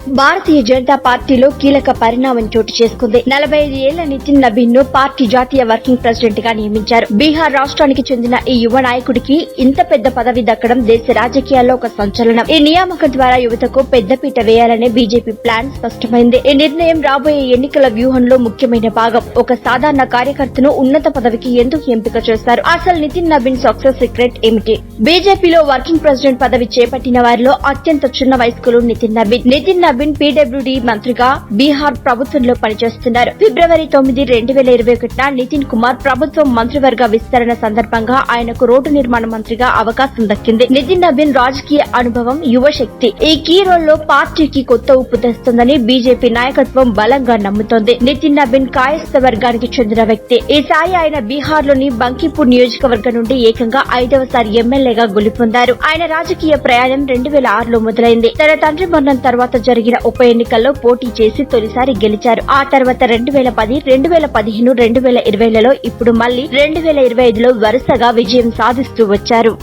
భారతీయ జనతా పార్టీలో కీలక పరిణామం చోటు చేసుకుంది. 45 ఏళ్ల నితిన్ నబీన్ ను పార్టీ జాతీయ వర్కింగ్ ప్రెసిడెంట్ గా నియమించారు. బీహార్ రాష్ట్రానికి చెందిన ఈ యువ నాయకుడికి ఇంత పెద్ద పదవి దక్కడం దేశ రాజకీయాల్లో ఒక సంచలనం. ఈ నియామకం ద్వారా యువతకు పెద్దపీట వేయాలనే బీజేపీ ప్లాన్ స్పష్టమైంది. ఈ నిర్ణయం రాబోయే ఎన్నికల వ్యూహంలో ముఖ్యమైన భాగం. ఒక సాధారణ కార్యకర్తను ఉన్నత పదవికి ఎందుకు ఎంపిక చేస్తారు? అసలు నితిన్ నబీన్ సక్సెస్ సీక్రెట్ ఏమిటి? బీజేపీలో వర్కింగ్ ప్రెసిడెంట్ పదవి చేపట్టిన వారిలో అత్యంత చిన్న వయస్కులు నితిన్ నబీన్ పీడబ్ల్యూడీ మంత్రిగా బీహార్ ప్రభుత్వంలో పనిచేస్తున్నారు. ఫిబ్రవరి 9, 2021 నితిన్ కుమార్ ప్రభుత్వం మంత్రివర్గ విస్తరణ సందర్భంగా ఆయనకు రోడ్డు నిర్మాణ మంత్రిగా అవకాశం దక్కింది. నితిన్ నబీన్ రాజకీయ అనుభవం, యువశక్తి ఈ కీ రోల్లో పార్టీకి కొత్త ఊపు తెస్తుందని బీజేపీ నాయకత్వం బలంగా నమ్ముతోంది. నితిన్ నబీన్ కాయస్థ వర్గానికి చెందిన వ్యక్తి. ఈసారి ఆయన బీహార్ లోని బంకీపూర్ నియోజకవర్గం నుండి ఏకంగా 5వసారి ఎమ్మెల్యేగా గెలుపొందారు. ఆయన రాజకీయ ప్రయాణం 2006లో మొదలైంది. తన తండ్రి మరణం తర్వాత జరిగిన ఉప ఎన్నికల్లో పోటీ చేసి తొలిసారి గెలిచారు. ఆ తర్వాత 2010, 2015, 2020లలో ఇప్పుడు మళ్లీ 2025లో వరుసగా విజయం సాధిస్తూ వచ్చారు.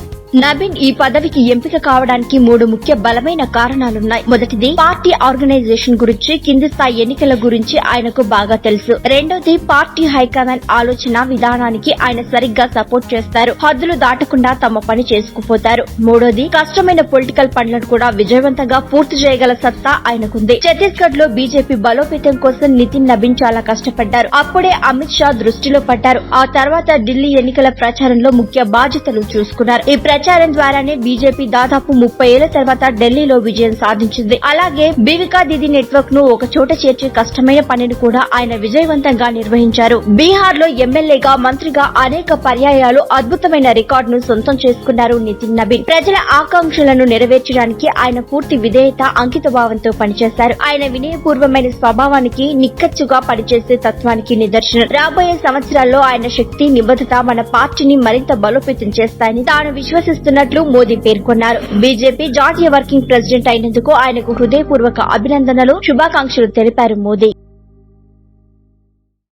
నబీన్ ఈ పదవికి ఎంపిక కావడానికి 3 ముఖ్య బలమైన కారణాలున్నాయి. మొదటిది పార్టీ ఆర్గనైజేషన్ గురించి, కింది స్థాయి ఎన్నికల గురించి ఆయనకు బాగా తెలుసు. రెండోది పార్టీ హైకమాండ్ ఆలోచన విధానానికి ఆయన సరిగ్గా సపోర్ట్ చేస్తారు. హద్దులు దాటకుండా తమ పని చేసుకుపోతారు. మూడోది కష్టమైన పొలిటికల్ పనులను కూడా విజయవంతంగా పూర్తి చేయగల సత్తా ఆయనకుంది. ఛత్తీస్గఢ్ లో బీజేపీ బలోపేతం కోసం నితిన్ నబీన్ చాలా కష్టపడ్డారు. అప్పుడే అమిత్ షా దృష్టిలో పడ్డారు. ఆ తర్వాత ఢిల్లీ ఎన్నికల ప్రచారంలో ముఖ్య బాధ్యతలు చూసుకున్నారు. ఈ ప్రచారం ద్వారానే బీజేపీ దాదాపు 30 ఏళ్ల తర్వాత ఢిల్లీలో విజయం సాధించింది. అలాగే బీవికా దీదీ నెట్వర్క్ ను ఒక చోట చేర్చే కష్టమైన పనిని కూడా ఆయన విజయవంతంగా నిర్వహించారు. బీహార్ లో ఎమ్మెల్యేగా, మంత్రిగా అనేక పర్యాయాలు అద్భుతమైన రికార్డును సొంతం చేసుకున్నారు నితిన్ నబీన్. ప్రజల ఆకాంక్షలను నెరవేర్చడానికి ఆయన పూర్తి విధేయత, అంకితభావంతో పనిచేశారు. ఆయన వినయపూర్వమైన స్వభావానికి, నిక్కచ్చుగా పనిచేసే తత్వానికి నిదర్శనం. రాబోయే సంవత్సరాల్లో ఆయన శక్తి, నిబద్ధత మన పార్టీని మరింత బలోపేతం చేస్తాయని తాను విశ్వసిస్తున్నట్లు మోదీ పేర్కొన్నారు. బీజేపీ జాతీయ వర్కింగ్ ప్రెసిడెంట్ అయినందుకు ఆయనకు హృదయపూర్వక అభినందనలు, శుభాకాంక్షలు తెలిపారు మోదీ.